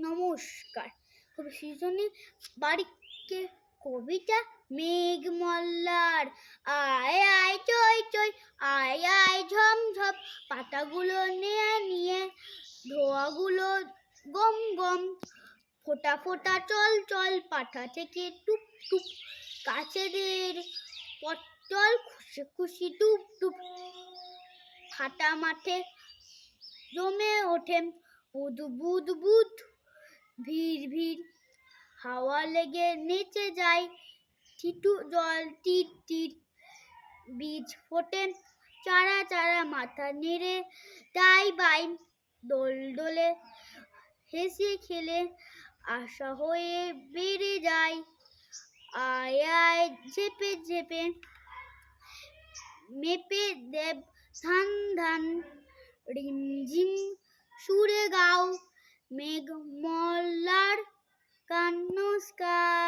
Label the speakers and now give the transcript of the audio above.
Speaker 1: নমস্কার। কবি সৃজনী বারিকের কবিতা মেঘ মল্লার। আয় আয় চই চই, আয় আয় ঝম ঝম, পাতাগুলো নিয়ে নিয়ে, ধোয়াগুলো গম গম, ফোটা ফোটা চল চল, পাতা থেকে টুপ টুপ, গাছেদের পটল খুশি খুশি টুপ টুপ, ফাটা মাঠে জমে ওঠে বুদ বুদ বুদ, ভিড় ভিড়, হাওয়া লেগে নেচে যায় টিটু জল টিট টিট, বীজ ফোটে চারা চারা, মাথা নেড়ে টাই বাই, দোল দোলে হেসে খেলে আশা হয়ে বেড়ে যায়। আয় আয় ঝেপে ঝেপে, মেপে দেব ধান ধান, রিমঝিম সুরে গাও মেঘ মল্লার গান। নমস্কার।